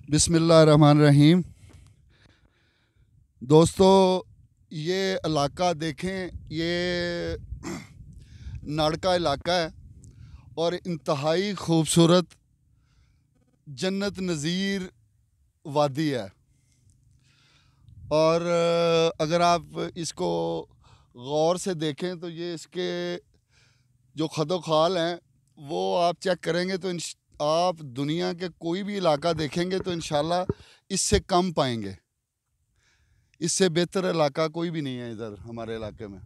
बिस्मिल्लाहिर्रहमानिर्रहीम। दोस्तों, ये इलाका देखें, ये नाड़का इलाका है और इंतहाई खूबसूरत जन्नत नज़ीर वादी है। और अगर आप इसको गौर से देखें तो ये इसके जो खदो खाल हैं वो आप चेक करेंगे तो आप दुनिया के कोई भी इलाका देखेंगे तो इंशाल्लाह इससे कम पाएंगे। इससे बेहतर इलाका कोई भी नहीं है इधर हमारे इलाके में।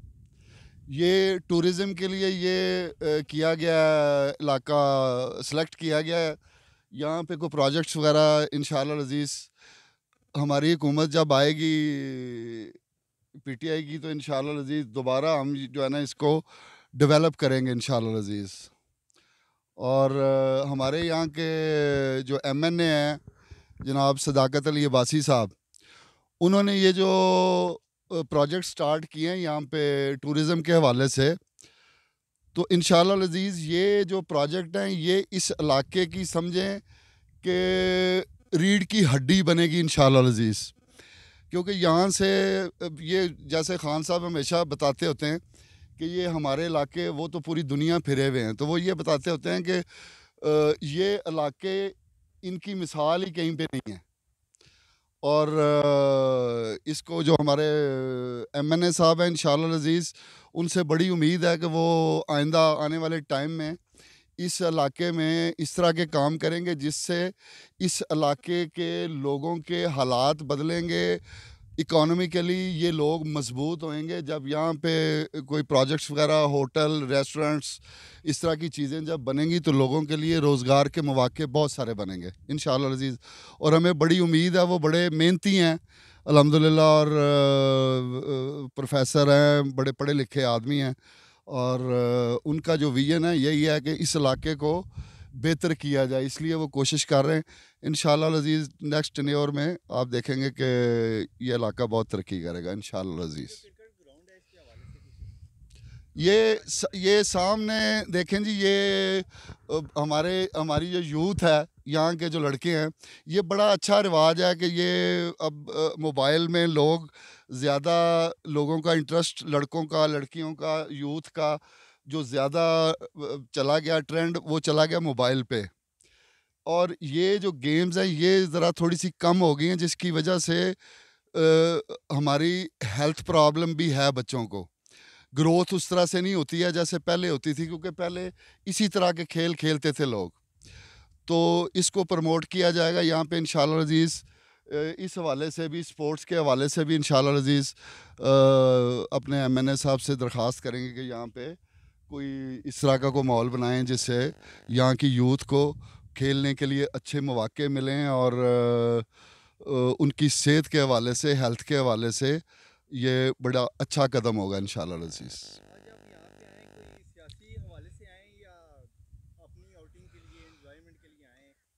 ये टूरिज़म के लिए ये किया गया इलाका सेलेक्ट किया गया है। यहाँ पे कोई प्रोजेक्ट्स वगैरह इंशाल्लाह अज़ीज़ हमारी हुकूमत जब आएगी पीटीआई की तो इंशाल्लाह अज़ीज़ दोबारा हम जो है ना इसको डेवलप करेंगे इंशाल्लाह अज़ीज़। और हमारे यहाँ के जो एमएनए हैं जनाब सदाकत अली अब्बासी साहब, उन्होंने ये जो प्रोजेक्ट स्टार्ट किए हैं यहाँ पे टूरिज़म के हवाले से, तो इंशाल्लाह अज़ीज़ ये जो प्रोजेक्ट हैं ये इस इलाके की समझें कि रीढ़ की हड्डी बनेगी इंशाल्लाह अज़ीज़। क्योंकि यहाँ से ये जैसे खान साहब हमेशा बताते होते हैं कि ये हमारे इलाके वो तो पूरी दुनिया फिरे हुए हैं, तो वो ये बताते होते हैं कि ये इलाके इनकी मिसाल ही कहीं पे नहीं है। और इसको जो हमारे एमएनए साहब हैं इंशाल्लाह अज़ीज़, उनसे बड़ी उम्मीद है कि वो आइंदा आने वाले टाइम में इस इलाके में इस तरह के काम करेंगे जिससे इस इलाके के लोगों के हालात बदलेंगे। इकोनॉमिकली ये लोग मजबूत होएंगे जब यहाँ पे कोई प्रोजेक्ट्स वगैरह, होटल, रेस्टोरेंट्स, इस तरह की चीज़ें जब बनेंगी तो लोगों के लिए रोज़गार के मौके बहुत सारे बनेंगे इंशाल्लाह अज़ीज़। और हमें बड़ी उम्मीद है, वो बड़े मेहनती हैं अल्हम्दुलिल्लाह और प्रोफेसर हैं, बड़े पढ़े लिखे आदमी हैं। और उनका जो विजन है यही है कि इस इलाके को बेहतर किया जाए, इसलिए वो कोशिश कर रहे हैं। इंशाल्लाह अज़ीज़ नेक्स्ट टेन्योर में आप देखेंगे कि ये इलाका बहुत तरक्की करेगा इंशाल्लाह अज़ीज़। ये सामने देखें जी, ये हमारी जो यूथ है, यहाँ के जो लड़के हैं, ये बड़ा अच्छा रिवाज है कि ये अब मोबाइल में लोग ज़्यादा लोगों का इंटरेस्ट, लड़कों का, लड़कियों का, यूथ का जो ज़्यादा चला गया ट्रेंड, वो चला गया मोबाइल पे। और ये जो गेम्स हैं ये ज़रा थोड़ी सी कम हो गई हैं, जिसकी वजह से हमारी हेल्थ प्रॉब्लम भी है। बच्चों को ग्रोथ उस तरह से नहीं होती है जैसे पहले होती थी, क्योंकि पहले इसी तरह के खेल खेलते थे लोग। तो इसको प्रमोट किया जाएगा यहाँ पे इंशाल्लाह अज़ीज़। इस हवाले से भी, स्पोर्ट्स के हवाले से भी इंशाल्लाह अज़ीज़ अपने एमएनए साहब से दरख्वास्त करेंगे कि यहाँ पे कोई इस तरह का कोई माहौल बनाएं जिससे यहाँ की यूथ को खेलने के लिए अच्छे मौके मिलें और उनकी सेहत के हवाले से, हेल्थ के हवाले से ये बड़ा अच्छा कदम होगा इंशाल्लाह अज़ीज़।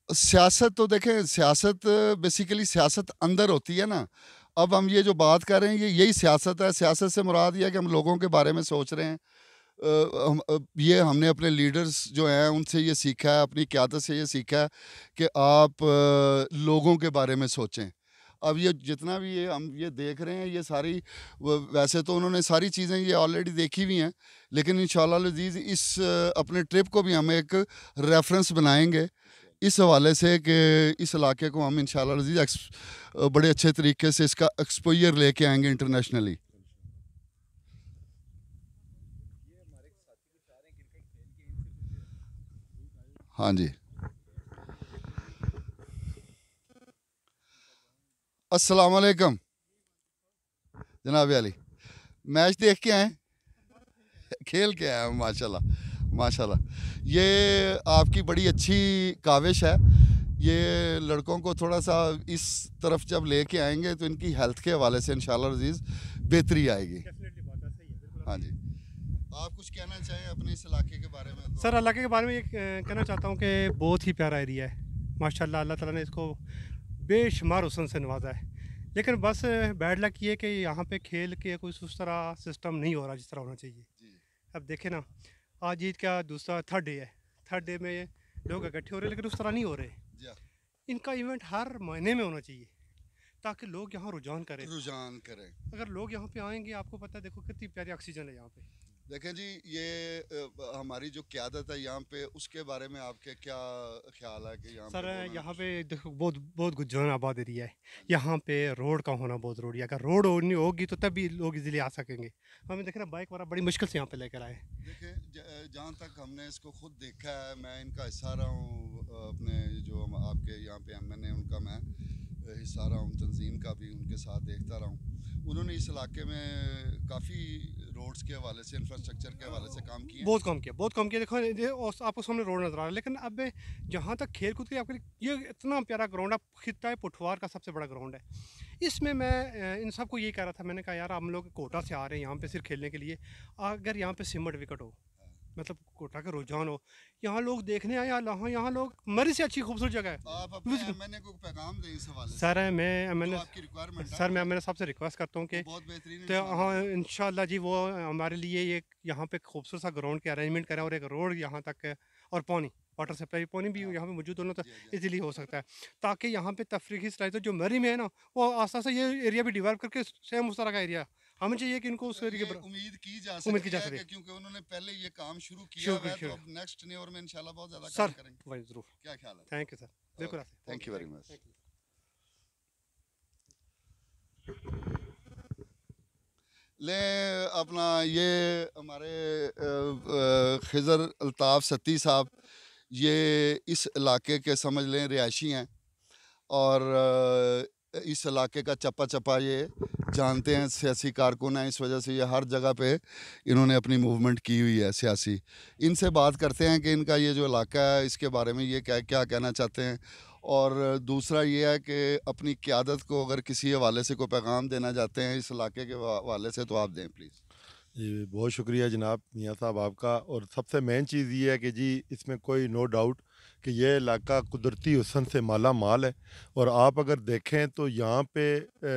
सियासत तो देखें, सियासत बेसिकली सियासत अंदर होती है ना। अब हम ये जो बात कर रहे हैं ये यही सियासत है। सियासत से मुराद ये है कि हम लोगों के बारे में सोच रहे हैं। ये हमने अपने लीडर्स जो हैं उनसे ये सीखा है, अपनी क़यादत से ये सीखा है कि आप लोगों के बारे में सोचें। अब ये जितना भी ये हम ये देख रहे हैं ये सारी वैसे तो उन्होंने सारी चीज़ें ये ऑलरेडी देखी हुई हैं, लेकिन इंशाल्लाह अज़ीज़ इस अपने ट्रिप को भी हम एक रेफरेंस बनाएंगे इस हवाले से कि इस इलाके को हम इंशाल्लाह अज़ीज़ बड़े अच्छे तरीके से इसका एक्सपोजर लेके आएंगे इंटरनेशनली। हाँ जी, अस्सलाम वालेकुम जनाब अली। मैच देख के आए, खेल के आए माशाल्लाह माशाल्लाह। ये आपकी बड़ी अच्छी काविश है। ये लड़कों को थोड़ा सा इस तरफ जब लेके आएंगे तो इनकी हेल्थ के हवाले से इंशाल्लाह अज़ीज़ बेहतरी आएगी। हाँ जी, आप कुछ कहना चाहें अपने इस इलाके के बारे में? सर, इलाके के बारे में ये कहना चाहता हूँ कि बहुत ही प्यारा एरिया है माशाल्लाह। अल्लाह ताला ने इसको बेशुमार हुस्न से नवाजा है। लेकिन बस बैड लक ये कि यहाँ पे खेल के कोई उस तरह सिस्टम नहीं हो रहा जिस तरह होना चाहिए। अब देखें ना, आज ईद का दूसरा थर्ड डे है। थर्ड डे में लोग इकट्ठे हो रहे हैं लेकिन उस तरह नहीं हो रहे। इनका इवेंट हर महीने में होना चाहिए ताकि लोग यहाँ रुझान करें। रुझान करें। अगर लोग यहाँ पे आएंगे, आपको पता है, देखो कितनी प्यारी ऑक्सीजन है यहाँ पे। देखें जी, ये हमारी जो क़यादत है यहाँ पे, उसके बारे में आपके क्या ख्याल है कि यहाँ पे सर होना यहाँ कुछ? पे देखो बहुत बहुत गुजरान आबाद एरिया है। हाँ जी। यहाँ पे रोड का होना बहुत ज़रूरी है। अगर रोड नहीं होगी तो तभी लोग इजीली आ सकेंगे। हमें देख रहे हैं बाइक वाला बड़ी मुश्किल से यहाँ पे लेकर आए। देखें, जहाँ तक हमने इसको खुद देखा है, मैं इनका हिस्सा रहा हूँ, अपने जो आपके यहाँ पे MN है उनका मैं हिस्सा रहा हूँ, तंजीम का भी उनके साथ देखता रहा हूँ। उन्होंने इस इलाके में काफ़ी रोड्स के हवाले से, इंफ्रास्ट्रक्चर के हवाले से काम किए। बहुत कम किया, बहुत कम किया। देखो ये आपको सामने रोड नज़र आ रहा है, लेकिन अब जहाँ तक खेल कूद की आपके लिए, ये इतना प्यारा ग्राउंड है, खिता है पुठवार का सबसे बड़ा ग्राउंड है। इसमें मैं इन सबको यही कह रहा था, मैंने कहा यार हम लोग कोटा से आ रहे हैं यहाँ पे सिर्फ खेलने के लिए। अगर यहाँ पे सिमट विकेट हो, मतलब कोटा का रुझान हो, यहाँ लोग देखने आए, यहाँ लोग मरी से अच्छी खूबसूरत जगह है। आप अपने MN को पैगाम दें इस हवाले से, सर जो मैंने आपकी रिक्वायरमेंट है सर मैं मैंने सबसे रिक्वेस्ट करता हूँ कि वो बहुत बेहतरीन तो हाँ इंशाल्लाह। इंशाल्लाह जी, वो हमारे लिए एक यहाँ पे खूबसूरत सा ग्राउंड के अरेंजमेंट करें और एक रोड यहाँ तक है, और पानी, वाटर सप्लाई, पानी भी हाँ, यहाँ पे मौजूद होना तो जी जी। इजीली हो सकता है, ताकि यहाँ पे तफरीही सलाहियत जो मरी में है ना, वो आस्ता आस्ता ये एरिया भी डिवेल्प करके सेम उस तरह का एरिया हमें चाहिए कि इनको उस एरिया ये के उम्मीद की जा उम्मीद की सकती जा है सके। कि क्योंकि उन्होंने पहले ये काम शुरू किया शुरू हुआ है, तो शुरू अब नेक्स्ट ईयर में इंशाल्लाह बहुत ज़्यादा काम सर, करेंगे। वही ज़रूर। क्या ख्याल है? थैंक यू सर, बिल्कुल। Thank you very much. Thank you. ले अपना ये हमारे खिज़र अल्ताफ़ सत्ती साहब, ये इस इलाके के समझ लें रिहायशी हैं, और इस इलाके का चप्पा चप्पा ये जानते हैं, सियासी कारकुन हैं, इस वजह से ये हर जगह पे इन्होंने अपनी मूवमेंट की हुई है सियासी। इनसे बात करते हैं कि इनका ये जो इलाका है इसके बारे में ये क्या क्या कहना चाहते हैं, और दूसरा ये है कि अपनी क़यादत को अगर किसी हवाले से कोई पैगाम देना चाहते हैं इस इलाके के हवाले से, तो आप दें प्लीज़। जी, बहुत शुक्रिया जनाब मियाँ साहब आपका। और सबसे मेन चीज़ ये है कि जी इसमें कोई नो डाउट कि ये इलाका कुदरती हुस्न से माला माल है। और आप अगर देखें तो यहाँ पे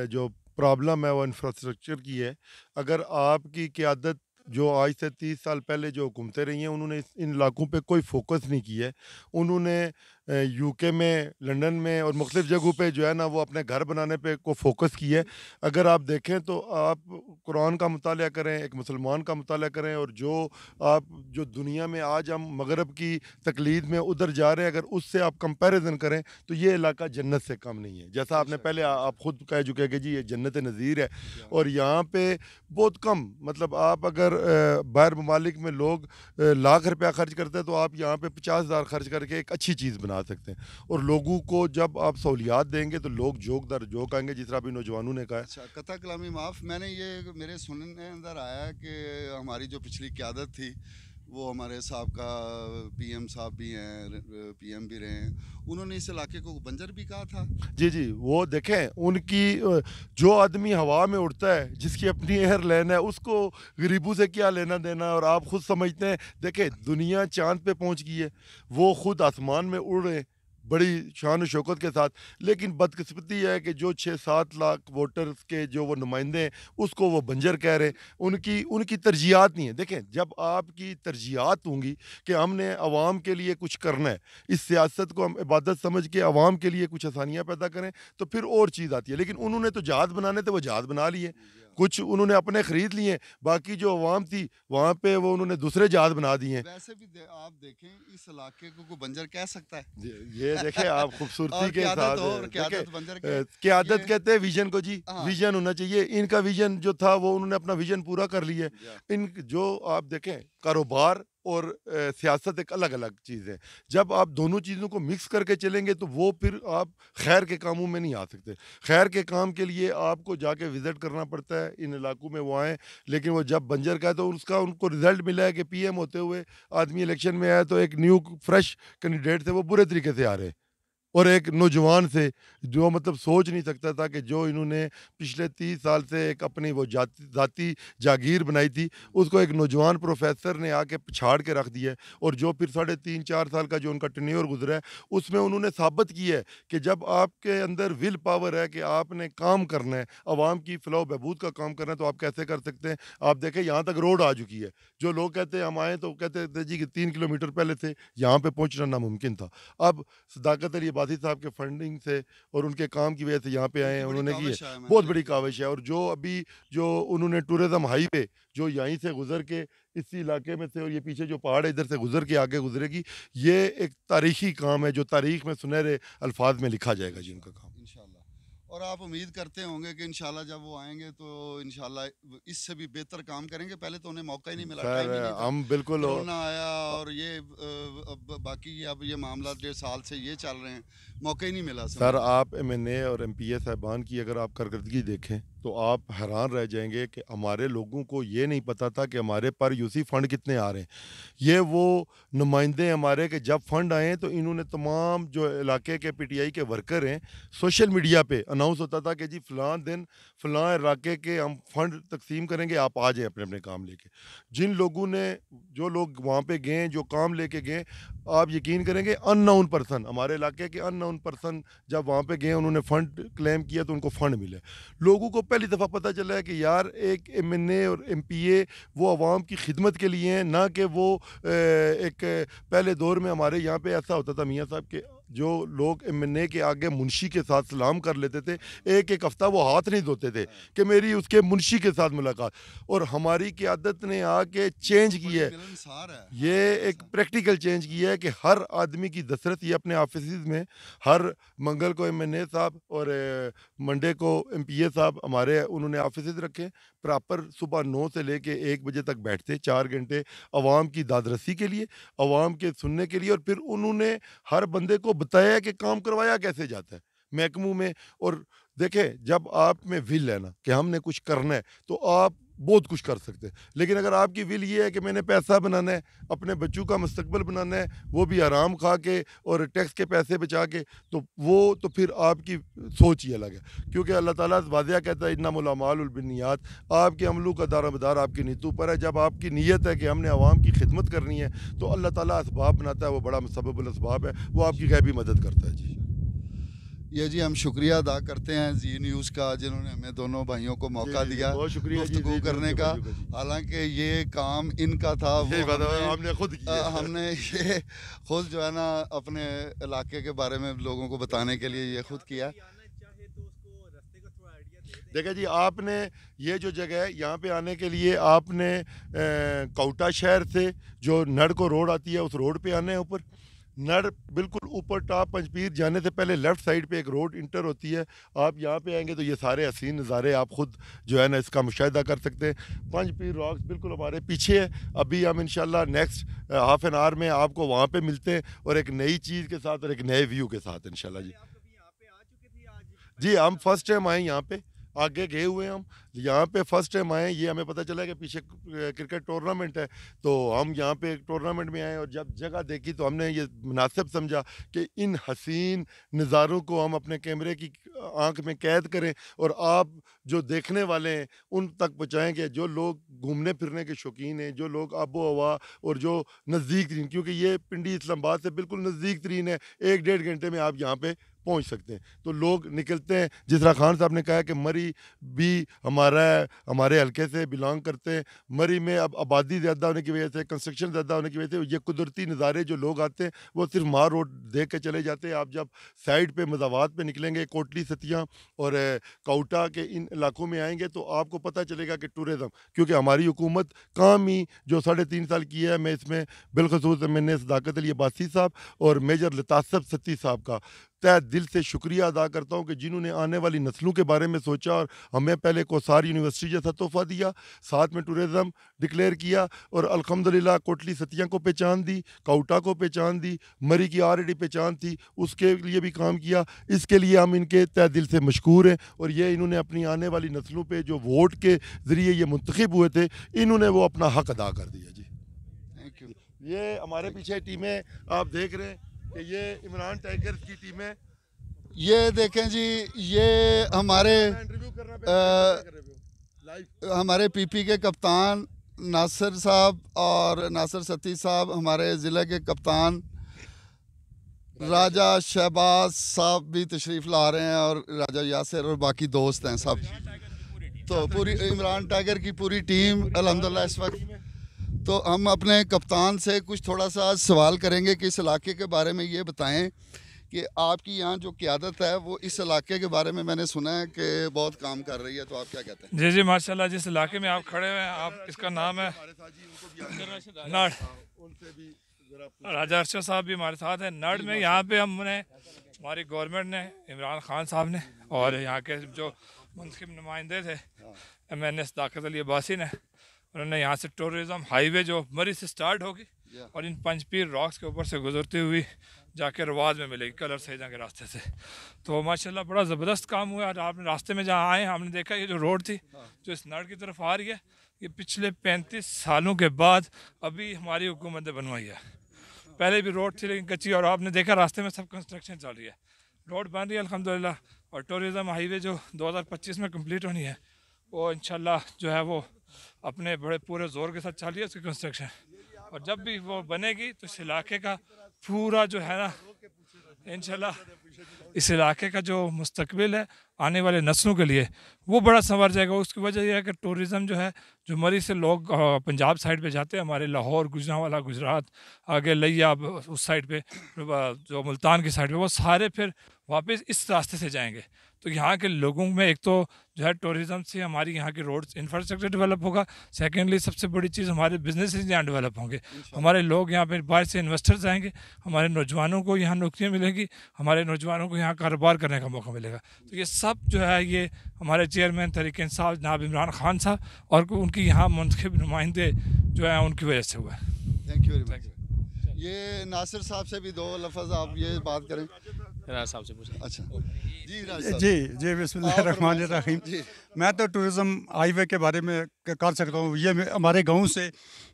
जो प्रॉब्लम है वो इंफ्रास्ट्रक्चर की है। अगर आपकी क़यादत जो आज से 30 साल पहले जो हुकूमतें रही हैं, उन्होंने इन इलाकों पे कोई फोकस नहीं किया है। उन्होंने यूके में, लंदन में और मुख्तलिफ़ जगहों पे जो है ना वो अपने घर बनाने पे को फोकस किया है। अगर आप देखें तो आप कुरान का मुताला करें, एक मुसलमान का मुताला करें, और जो दुनिया में आज हम मगरब की तकलीद में उधर जा रहे हैं, अगर उससे आप कंपैरिजन करें तो ये इलाका जन्नत से कम नहीं है। जैसा आपने पहले आप खुद कह चुके हैं कि जी ये जन्नत नज़ीर है। और यहाँ पे बहुत कम, मतलब आप अगर बाहर ममालिक में लोग लाख रुपया खर्च करते हैं, तो आप यहाँ पे 50,000 खर्च करके एक अच्छी चीज़ बना सकते हैं। और लोगों को जब आप सहूलियात देंगे तो लोग जोक दर जोक आएंगे, जिस तरह अभी नौजवानों ने कहा है। अच्छा, कता कलामी माफ़, मैंने ये मेरे सुनने अंदर आया कि हमारी जो पिछली क़यादत थी, वो हमारे साहब का PM साहब भी हैं, PM भी रहे हैं, उन्होंने इस इलाके को बंजर भी कहा था। जी, जी, वो देखें उनकी जो आदमी हवा में उड़ता है, जिसकी अपनी एयरलाइन है, उसको गरीबों से क्या लेना देना। और आप खुद समझते हैं, देखें दुनिया चाँद पे पहुँच गई है, वो खुद आसमान में उड़ रहे हैं बड़ी शान और शौकत के साथ। लेकिन बदकिस्मती है कि जो 6-7 लाख वोटर्स के जो वो नुमाइंदे हैं, उसको वो बंजर कह रहे हैं। उनकी उनकी तरजीहात नहीं है। देखें, जब आपकी तरजीहात होंगी कि हमने अवाम के लिए कुछ करना है, इस सियासत को हम इबादत समझ के अवाम के लिए कुछ आसानियाँ पैदा करें, तो फिर और चीज़ आती है। लेकिन उन्होंने तो जहाज़ बनाने थे, वो जहाज़ बना लिए, कुछ उन्होंने अपने ख़रीद लिए, बाकी जो अवाम थी वहाँ पे वो उन्होंने दूसरे जहाज़ बना दिए हैं। वैसे भी आप देखें, इस इलाके को कोई बंजर कह सकता है? ये देखें आप खूबसूरती और के क़यादत साथ हो, और देखें, क़यादत बंजर के क़यादत ये कहते हैं विजन को जी। हाँ। विजन होना चाहिए। इनका विजन जो था वो उन्होंने अपना विजन पूरा कर लिया है। जी। इन जो आप देखें, कारोबार और सियासत एक अलग-अलग चीज़ है। जब आप दोनों चीज़ों को मिक्स करके चलेंगे तो वो फिर आप खैर के कामों में नहीं आ सकते। खैर के काम के लिए आपको जाके विज़िट करना पड़ता है, इन इलाकों में वो आएँ। लेकिन वो जब बंजर का है तो उसका उनको रिज़ल्ट मिला है कि PM होते हुए आदमी इलेक्शन में आया तो एक न्यू फ्रेश कैंडिडेट थे, वो बुरे तरीके से आ रहे हैं। और एक नौजवान से जो मतलब सोच नहीं सकता था कि जो इन्होंने पिछले 30 साल से एक अपनी वो ज़ाती जागीर बनाई थी, उसको एक नौजवान प्रोफेसर ने आके पछाड़ के रख दिया है। और जो फिर 3.5-4 साल का जो उनका टेन्योर गुजरा है, उसमें उन्होंने साबित किया है कि जब आपके अंदर विल पावर है कि आपने काम करना है, आवाम की फलाह बहबूद का काम करना है, तो आप कैसे कर सकते हैं। आप देखें यहाँ तक रोड आ चुकी है। जो लोग कहते हैं हम आए तो कहते थे जी कि 3 किलोमीटर पहले थे, यहाँ पे पहुँचना नामुमकिन था। अब सदाकत अली अब्बासी साहब के फंडिंग से और उनके काम की वजह से यहाँ पे आए हैं, उन्होंने की है, काविश है, मैंने बहुत बड़ी देखी है। काविश है। और जो अभी जो उन्होंने टूरिज़्म हाईवे जो यहीं से गुजर के इसी इलाके में से और ये पीछे जो पहाड़ है इधर से गुजर के आगे गुजरेगी, ये एक तारीखी काम है जो तारीख में सुनहरे अल्फाज में लिखा जाएगा जी उनका काम। इंशाल्लाह। और आप उम्मीद करते होंगे कि इंशाल्लाह जब वो आएंगे तो इंशाल्लाह इससे भी बेहतर काम करेंगे। पहले तो उन्हें मौका ही नहीं मिला, टाइम ही नहीं खैर था, हम बिल्कुल कोरोना आया और ये बाकी अब ये मामला 1.5 साल से ये चल रहे हैं, मौका ही नहीं मिला सर, समझ। आप एमएनए और एमपीए साहबान की अगर आप कारकर्दगी देखें तो आप हैरान रह जाएंगे कि हमारे लोगों को ये नहीं पता था कि हमारे पर यूसी फंड कितने आ रहे हैं। ये वो नुमाइंदे हमारे कि जब फंड आए तो इन्होंने तमाम जो इलाके के पीटीआई के वर्कर हैं सोशल मीडिया पे अनाउंस होता था कि जी फ़लाँ दिन फ़लाँ इलाके के हम फंड तकसीम करेंगे, आप आ जाएँ अपने अपने काम लेके। जिन लोगों ने जो लोग वहाँ पे गए जो काम लेके गए, आप यकीन करेंगे अननोन पर्सन, हमारे इलाके के अननोन पर्सन जब वहाँ पे गए उन्होंने फ़ंड क्लेम किया तो उनको फ़ंड मिले। लोगों को पहली दफ़ा पता चला है कि यार एक एमएनए और एमपीए वो अवाम की खिदमत के लिए हैं, ना कि वो एक पहले दौर में हमारे यहाँ पे ऐसा होता था मियाँ साहब के जो लोग एमएनए के आगे मुंशी के साथ सलाम कर लेते थे, एक एक हफ्ता वो हाथ नहीं धोते थे कि मेरी उसके मुंशी के साथ मुलाकात। और हमारी क़यादत ने आके चेंज की है, मिलनसार है। ये एक प्रैक्टिकल चेंज किया है कि हर आदमी की दस्तरत ये अपने ऑफिस में हर मंगल को एमएनए साहब और मंडे को एमपीए साहब हमारे उन्होंने ऑफिस रखे, प्रॉपर सुबह 9 से लेके 1 बजे तक बैठते 4 घंटे अवाम की दादरसी के लिए, अवाम के सुनने के लिए। और फिर उन्होंने हर बंदे को बताया कि काम करवाया कैसे जाता है महकमों में। और देखें, जब आप में विल है ना कि हमने कुछ करना है तो आप बहुत कुछ कर सकते हैं। लेकिन अगर आपकी विल ये है कि मैंने पैसा बनाना है, अपने बच्चों का मुस्तकबिल बनाना है, वो भी आराम खा के और टैक्स के पैसे बचा के, तो फिर आपकी सोच ही अलग है। क्योंकि अल्लाह ताला वाज़िया कहता है इन्नमल अमालुल बिन्नियात, आपके अमलों का दारोमदार आपकी नीयतों पर है। जब आपकी नीयत है कि हमने आवाम की खिदमत करनी है तो अल्लाह ताला असबाब बनाता है, वो बड़ा मुसब्बिबुल असबाब है, वो आपकी गैबी मदद करता है जी। ये जी हम शुक्रिया अदा करते हैं जी न्यूज़ का जिन्होंने हमें दोनों भाइयों को मौका जी, जी, दिया बहुत शुक्रिया जी, गुफ्तगू जी, करने जी, का। जी, जी। हालांकि ये काम इनका था, वो यही बात है, हमने हमने खुद किया है। हमने ये खुद जो है ना अपने इलाके के बारे में लोगों को बताने के लिए ये खुद किया। देखिए जी, आपने ये जो जगह है यहाँ पे आने के लिए आपने कोटा शहर से जो नड़ को रोड आती है उस रोड पे आना है ऊपर। नड़ बिल्कुल ऊपर टॉप पंजपीर जाने से पहले लेफ़्ट साइड पे एक रोड इंटर होती है। आप यहाँ पे आएंगे तो ये सारे हसीन नज़ारे आप खुद जो है ना इसका मुशाहिदा कर सकते हैं। पंजपीर रॉक्स बिल्कुल हमारे पीछे है। अभी हम इंशाल्लाह नेक्स्ट हाफ एन आवर में आपको वहाँ पे मिलते हैं और एक नई चीज़ के साथ और एक नए व्यू के साथ इंशाल्लाह जी। जी, हम फर्स्ट टाइम आए यहाँ पे, आगे गए हुए हम, यहाँ पे फर्स्ट टाइम आए। ये हमें पता चला कि पीछे क्रिकेट टूर्नामेंट है तो हम यहाँ पे टूर्नामेंट में आए और जब जगह देखी तो हमने ये मुनासिब समझा कि इन हसीन नज़ारों को हम अपने कैमरे की आंख में कैद करें और आप जो देखने वाले हैं उन तक पहुँचाएँ कि जो लोग घूमने फिरने के शौकीन हैं, जो लोग आबो हवा और जो नज़दीक तरीन, क्योंकि ये पिंडी इस्लामाबाद से बिल्कुल नज़दीक तरीन है, 1-1.5 घंटे में आप यहाँ पे पहुँच सकते हैं। तो लोग निकलते हैं, जिस तरह खान साहब ने कहा कि मरी भी हमारे हल्के से बिलोंग करते हैं। मरी में अब आबादी ज़्यादा होने की वजह से, कंस्ट्रक्शन ज़्यादा होने की वजह से ये कुदरती नज़ारे जो लोग आते हैं वो सिर्फ मार रोड देख के चले जाते हैं। आप जब साइड पे मज़ावात पे निकलेंगे, कोटली सतियाँ और कोटा के इन इलाकों में आएंगे तो आपको पता चलेगा कि टूरिज़म, क्योंकि हमारी हुकूमत काम ही जो 3.5 साल की है, मैं इसमें बिलखसूस मैंने सदाकत अली अब्बासी साहब और मेजर लतासब सत्ती साहब का तहे दिल से शुक्रिया अदा करता हूँ कि जिन्होंने आने वाली नस्लों के बारे में सोचा और हमें पहले कोसार यूनिवर्सिटी जैसा तोहफ़ा दिया, साथ में टूरिज़म डिक्लेयर किया और अल्हम्दुलिल्लाह कोटली सतिया को पहचान दी, कोटा को पहचान दी, मरी की ऑलरेडी पहचान थी, उसके लिए भी काम किया। इसके लिए हम इनके तहे दिल से मशकूर हैं और ये इन्होंने अपनी आने वाली नस्लों पर जो वोट के ज़रिए ये मुंतखब हुए थे, इन्होंने वो अपना हक़ अदा कर दिया जी। Thank you. ये हमारे पीछे टीमें आप देख रहे हैं कि ये इमरान टाइगर्स की टीम है। ये देखें जी, ये हमारे पीपी के कप्तान नासिर साहब और नासिर सती साहब, हमारे ज़िले के कप्तान राजा शहबाज साहब भी तशरीफ़ ला रहे हैं और राजा यासिर और बाकी दोस्त हैं सब। तो पूरी इमरान टाइगर की पूरी टीम अल्हम्दुलिल्लाह इस वक्त। तो हम अपने कप्तान से कुछ थोड़ा सा सवाल करेंगे कि इस इलाके के बारे में ये बताएं कि आपकी यहाँ जो क़यादत है वो इस इलाके के बारे में मैंने सुना है कि बहुत काम कर रही है, तो आप क्या कहते हैं? जी जी माशाल्लाह, जिस इलाके में आप खड़े हुए हैं, आप इसका नाम है नड़। राजा अरशद साहब भी हमारे साथ हैं नड़ में। यहाँ पे हमने, हमारी गवर्नमेंट ने, इमरान खान साहब ने और यहाँ के जो मुंतखब नुमाइंदे थे MNA सदाकत अली अब्बासी ने, उन्होंने यहाँ से टूरिज़म हाईवे जो मरी से स्टार्ट होगी और इन पंचपीर रॉक्स के ऊपर से गुजरती हुई जाके रवाज में मिलेगी कलर सहीजा के रास्ते से। तो माशाल्लाह बड़ा ज़बरदस्त काम हुआ। और आपने रास्ते में जहाँ आए हमने देखा ये जो रोड थी जो इस नड़ की तरफ आ रही है, ये पिछले 35 सालों के बाद अभी हमारी हुकूमत ने बनवाई है। पहले भी रोड थी लेकिन कच्ची, और आपने देखा रास्ते में सब कंस्ट्रक्शन चल रही है, रोड बन रही है अल्हम्दुलिल्लाह। और टूरिज़म हाईवे जो 2025 में कंप्लीट होनी है वो इंशाल्लाह जो है वो अपने बड़े पूरे ज़ोर के साथ चल रही है उसकी कंस्ट्रक्शन। और जब भी वो बनेगी तो इस इलाके का पूरा जो है ना, इंशाल्लाह इस इलाके का जो मुस्तकबिल है आने वाले नस्लों के लिए वो बड़ा संवर जाएगा। उसकी वजह यह है कि टूरिज़म जो है, जो मरी से लोग पंजाब साइड पे जाते हैं, हमारे लाहौर, गुजरांवाला, गुजरात, आगे लिया उस साइड पे, जो मुल्तान की साइड पे, वो सारे फिर वापस इस रास्ते से जाएंगे। तो यहाँ के लोगों में एक तो जो है टूरिज़म से हमारी यहाँ की रोड इंफ्रास्ट्रक्चर डेवलप होगा। सेकेंडली सबसे बड़ी चीज़ हमारे बिजनेसेस यहाँ डेवलप होंगे, हमारे लोग यहाँ पे बाहर से इन्वेस्टर्स आएंगे, हमारे नौजवानों को यहाँ नौकरियाँ मिलेंगी, हमारे नौजवानों को यहाँ कारोबार करने का मौका मिलेगा। तो ये सब जो है ये हमारे चेयरमैन तहरीक इंसाफ जनाब इमरान खान साहब और उनकी यहाँ मुंतखब नुमाइंदे जो हैं उनकी वजह से हुआ है। Thank you very much. ये नासिर साहब से भी दो लफ्ज़ आप ये बात करें। राज साहब से पूछें। अच्छा जी राज साहब। जी बिस्मिल्लाहिर्रहमानिर्रहीम। मैं तो टूरिज़म हाईवे के बारे में कर सकता हूँ। ये हमारे गांव से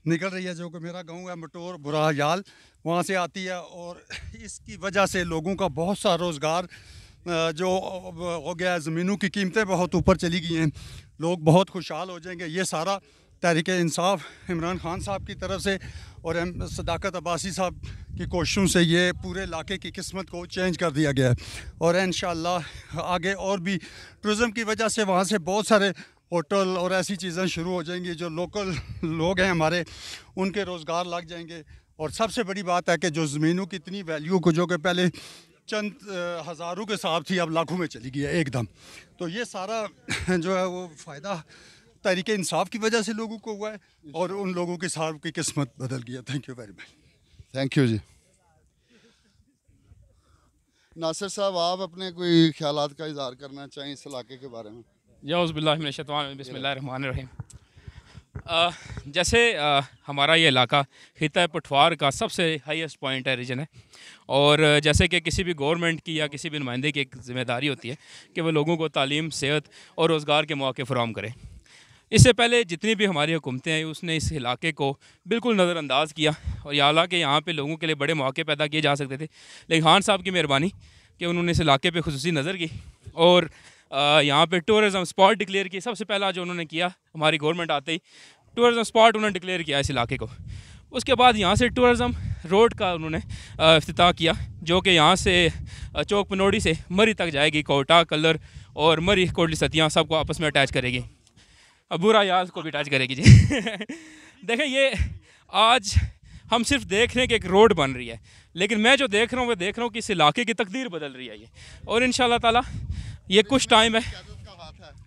निकल रही है, जो कि मेरा गांव है मटोर बुरायाल, वहाँ से आती है। और इसकी वजह से लोगों का बहुत सा रोज़गार जो हो गया है, ज़मीनों की कीमतें बहुत ऊपर चली गई हैं, लोग बहुत खुशहाल हो जाएंगे। ये सारा तहरीक इंसाफ इमरान खान साहब की तरफ से और सदाकत अब्बासी साहब की कोशिशों से ये पूरे इलाके की किस्मत को चेंज कर दिया गया है। और इंशाअल्लाह आगे और भी टूरिज़म की वजह से वहाँ से बहुत सारे होटल और ऐसी चीज़ें शुरू हो जाएंगी, जो लोकल लोग हैं हमारे, उनके रोज़गार लग जाएंगे। और सबसे बड़ी बात है कि जो ज़मीनों की इतनी वैल्यू को, जो कि पहले चंद हज़ारों के हिसाब थी, अब लाखों में चली गई है एकदम। तो ये सारा जो है वो फ़ायदा तहरीक इंसाफ की वजह से लोगों को हुआ है और उन लोगों के साथ की किस्मत बदल गई है। Thank you very much. Thank you जी। नासिर साहब, आप अपने कोई ख्यालात का इज़हार करना चाहें इस इलाके के बारे में? बिस्मिल्लाहिर्रहमानिर्रहीम। जैसे हमारा ये इलाका खिता पठवार का सबसे हाईएस्ट पॉइंट है, रीजन है। और जैसे कि किसी भी गवर्नमेंट की या किसी भी नुमाइंदे की एक ज़िम्मेदारी होती है कि वो लोगों को तालीम, सेहत और रोज़गार के मौके फराहम करें। इससे पहले जितनी भी हमारी हुकूमतें हैं उसने इस इलाके को बिल्कुल नज़रअंदाज किया, और हालांकि यहाँ पे लोगों के लिए बड़े मौके पैदा किए जा सकते थे, लेकिन खान साहब की मेहरबानी कि उन्होंने इस इलाके पे खुसूसी नज़र की और यहाँ पे टूरिज़म स्पॉट डिक्लेयर किया। सबसे पहला जो उन्होंने किया, हमारी गवर्नमेंट आते ही टूरिज़म स्पॉट उन्होंने डिक्लेयर किया इस इलाके को। उसके बाद यहाँ से टूरिज़म रोड का उन्होंने इफ्तिताह किया, जो कि यहाँ से चौक पनोड़ी से मरी तक जाएगी। कोटा, कलर और मरी कोटली सतियाँ सबको आपस में अटैच करेगी, बुरा याल को भी अटैच करेगी जी। देखें, ये आज हम सिर्फ देख रहे हैं कि एक रोड बन रही है, लेकिन मैं जो देख रहा हूँ वो देख रहा हूँ कि इस इलाके की तकदीर बदल रही है ये। और इंशाअल्लाह ताला ये कुछ टाइम है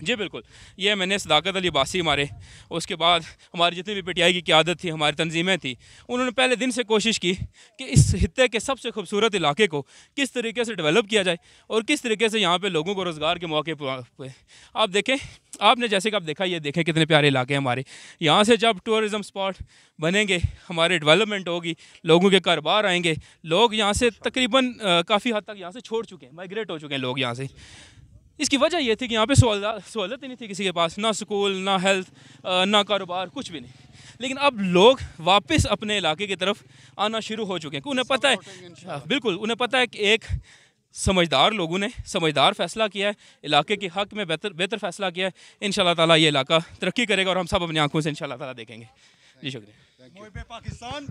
जी, बिल्कुल। ये मैंने सदाकत अली अब्बासी हमारे, उसके बाद हमारी जितनी भी पीटीआई की क़यादत थी, हमारी तंजीमें थी, उन्होंने पहले दिन से कोशिश की कि इस हित्ते के सबसे खूबसूरत इलाके को किस तरीके से डेवलप किया जाए और किस तरीके से यहाँ पे लोगों को रोज़गार के मौके पे। आप देखें, आपने जैसे कि आप देखा, ये देखें कितने प्यारे इलाके हैं हमारे। यहाँ से जब टूरिज़म स्पॉट बनेंगे, हमारे डेवलपमेंट होगी, लोगों के कारोबार आएंगे, लोग यहाँ से तकरीबन काफ़ी हद तक यहाँ से छोड़ चुके हैं, माइग्रेट हो चुके हैं लोग यहाँ से। इसकी वजह ये थी कि यहाँ पे सहूलत ही नहीं थी किसी के पास, ना स्कूल, ना हेल्थ, ना कारोबार, कुछ भी नहीं। लेकिन अब लोग वापस अपने इलाके की तरफ आना शुरू हो चुके हैं, उन्हें पता है, बिल्कुल उन्हें पता है कि एक समझदार लोगों ने समझदार फ़ैसला किया है, इलाके के हक़ में बेहतर फ़ैसला किया है। इंशाल्लाह ताला ये इलाका तरक्की करेगा और हम सब अपनी आंखों से इंशाल्लाह ताला देखेंगे। जी शुक्रिया। पाकिस्तान।